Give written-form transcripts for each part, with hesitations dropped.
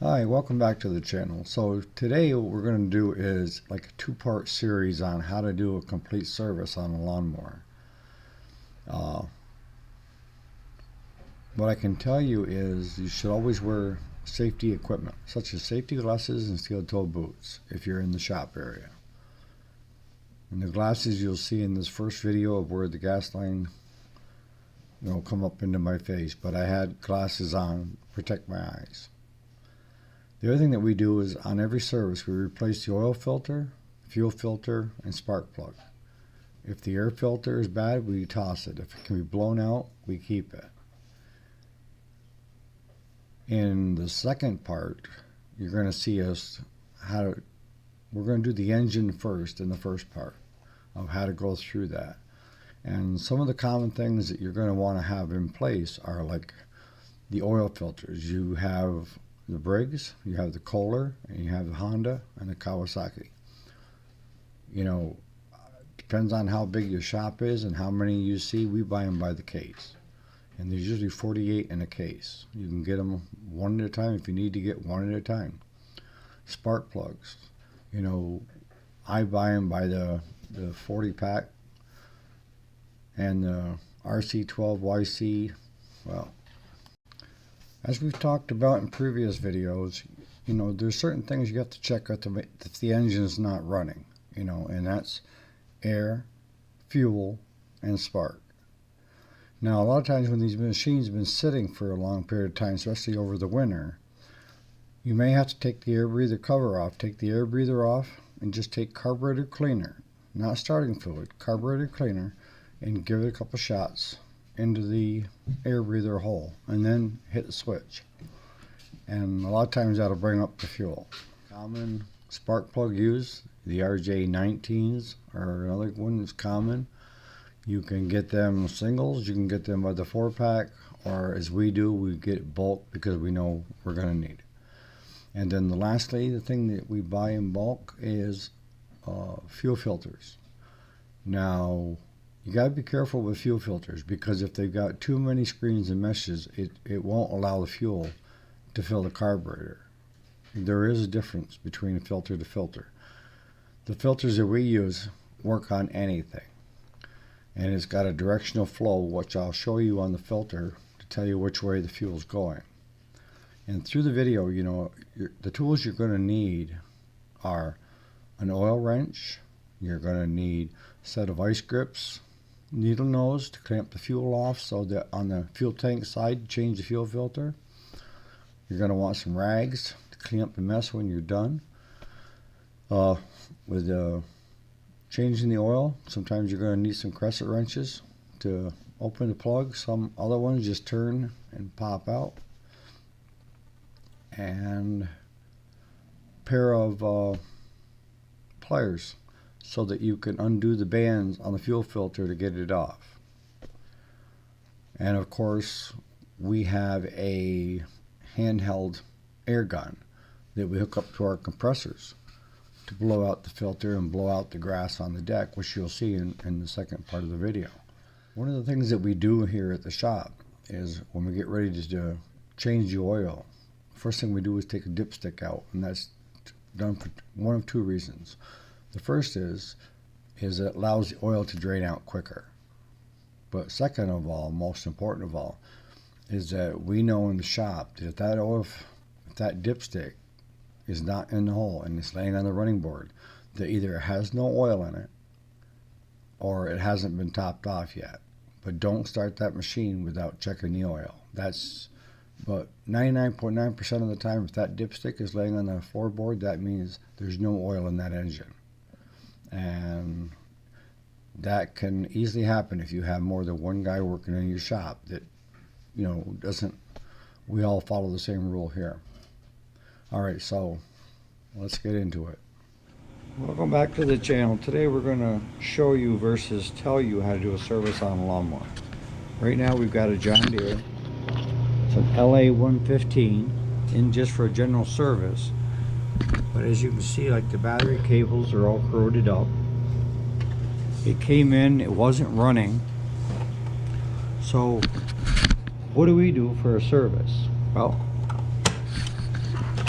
Hi, welcome back to the channel. So today what we're going to do is like a two-part series on how to do a complete service on a lawnmower. Uh, what I can tell you is you should always wear safety equipment such as safety glasses and steel-toe boots if you're in the shop area. And the glasses you'll see in this first video of where the gas line come up into my face, but I had glasses on to protect my eyes. The other thing that we do is on every service we replace the oil filter, fuel filter, and spark plug. If the air filter is bad, we toss it. If it can be blown out, we keep it. In the second part, you're going to see us we're going to do the engine first in the first part of how to go through that. And some of the common things that you're going to want to have in place are like the oil filters. You have the Briggs, you have the Kohler, and you have the Honda and the Kawasaki. Depends on how big your shop is and how many you see. We buy them by the case, and there's usually 48 in a case. You can get them one at a time if you need to get one at a time. Spark plugs, I buy them by the 40 pack, and the RC12YC. Well, as we've talked about in previous videos, there's certain things you have to check if the engine is not running, and that's air, fuel, and spark. Now, a lot of times when these machines have been sitting for a long period of time, especially over the winter, you may have to take the air breather cover off, take the air breather off, and just take carburetor cleaner, not starting fluid, carburetor cleaner, and give it a couple shots into the air breather hole, and then hit the switch. And a lot of times that'll bring up the fuel. Common spark plug use, the RJ19s are another one that's common. You can get them singles, you can get them by the 4-pack, or as we do, we get bulk because we know we're going to need it. And then lastly, the thing that we buy in bulk is fuel filters. Now, you got to be careful with fuel filters, because if they've got too many screens and meshes, it won't allow the fuel to fill the carburetor. There is a difference between filter to filter. The filters that we use work on anything, and it's got a directional flow, which I'll show you on the filter to tell you which way the fuel's going. And through the video, the tools you're going to need are an oil wrench. You're going to need a set of ice grips, needle nose to clamp the fuel off so that on the fuel tank side, change the fuel filter. You're going to want some rags to clean up the mess when you're done. With changing the oil, sometimes you're going to need some crescent wrenches to open the plug. Some other ones just turn and pop out. And a pair of pliers so that you can undo the bands on the fuel filter to get it off. And of course, we have a handheld air gun that we hook up to our compressors to blow out the filter and blow out the grass on the deck, which you'll see in the second part of the video. One of the things that we do here at the shop is when we get ready to change the oil, first thing we do is take a dipstick out, and that's done for one of two reasons. The first is it allows the oil to drain out quicker. But second of all, most important of all, is that we know in the shop that if that dipstick is not in the hole and it's laying on the running board, that either it has no oil in it or it hasn't been topped off yet. But don't start that machine without checking the oil. But 99.9% of the time, if that dipstick is laying on the floorboard, that means there's no oil in that engine. And that can easily happen if you have more than one guy working in your shop that, we all follow the same rule here. Alright, so let's get into it. Welcome back to the channel. Today we're going to show you versus tell you how to do a service on a lawnmower. Right now we've got a John Deere. It's an LA 115 in just for a general service. But as you can see, like the battery cables are all corroded up. It came in, it wasn't running. So what do we do for a service? Well,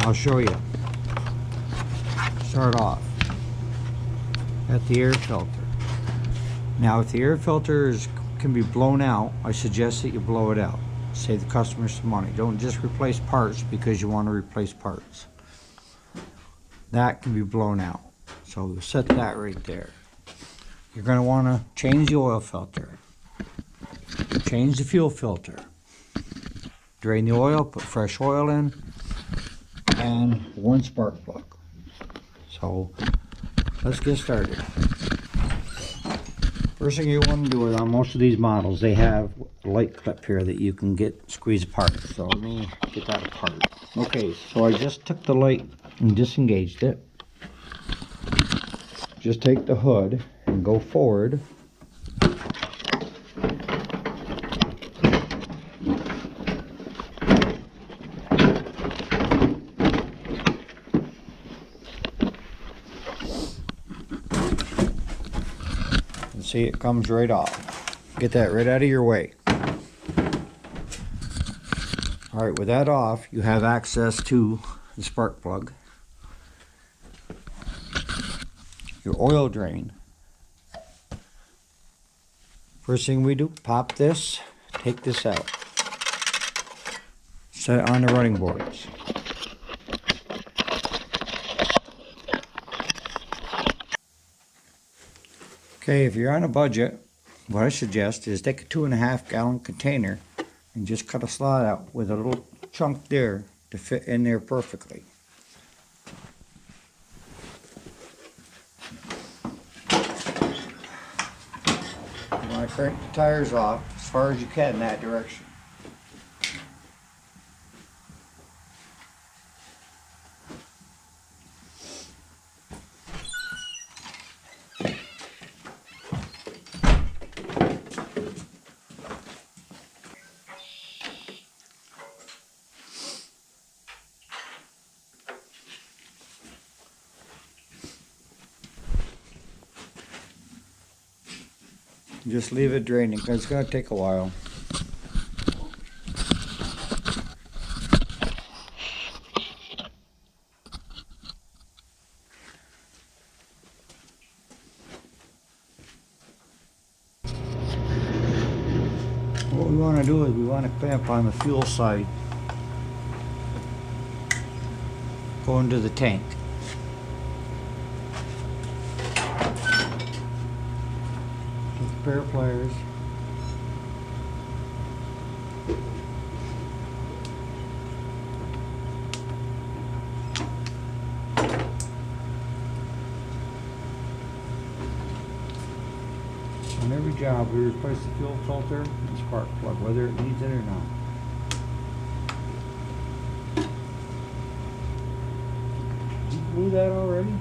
I'll show you. Start off at the air filter. Now if the air filter can be blown out, I suggest that you blow it out. Save the customer some money. Don't just replace parts because you want to replace parts. That can be blown out. So we'll set that right there. You're going to want to change the oil filter. Change the fuel filter. Drain the oil, put fresh oil in, and one spark plug. So let's get started. First thing you want to do is on most of these models, they have a light clip here that you can squeeze apart. So let me get that apart. Okay, so I just took the light and disengaged it. Just take the hood and go forward. And see, it comes right off. Get that right out of your way. Alright, with that off, you have access to the spark plug, your oil drain. First thing we do, pop this, take this out, set it on the running boards. Okay, if you're on a budget, what I suggest is take a 2.5 gallon container and just cut a slot out with a little chunk there to fit in there perfectly. You want to crank the tires off as far as you can in that direction. Just leave it draining because it's going to take a while. What we want to do is we want to clamp on the fuel side, go into the tank. Pair of pliers. On every job we replace the fuel filter and spark plug, whether it needs it or not. Did you glue that already?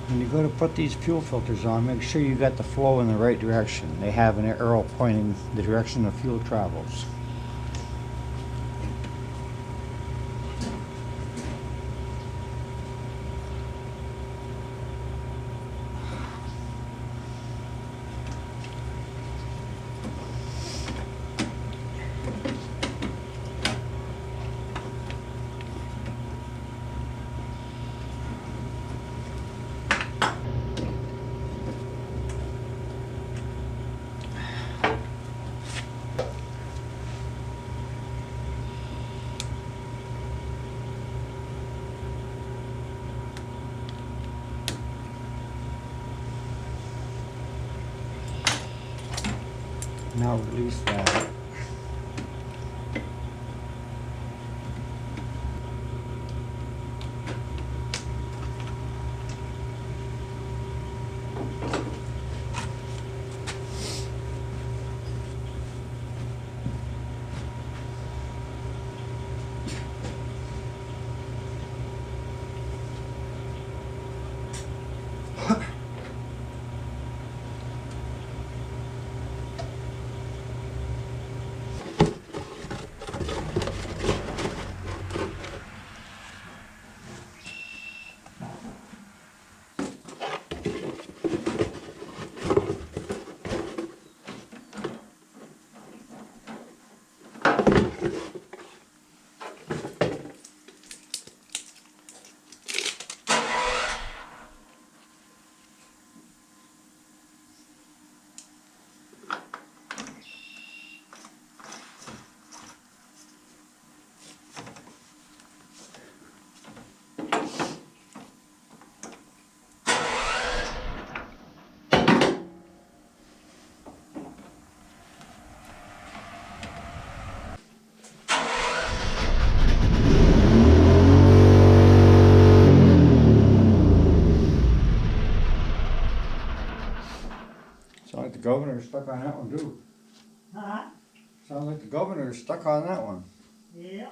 When you go to put these fuel filters on, make sure you got the flow in the right direction. They have an arrow pointing the direction the fuel travels. Now release that. Sounds like the governor's stuck on that one too. Huh? Sounds like the governor's stuck on that one. Yeah.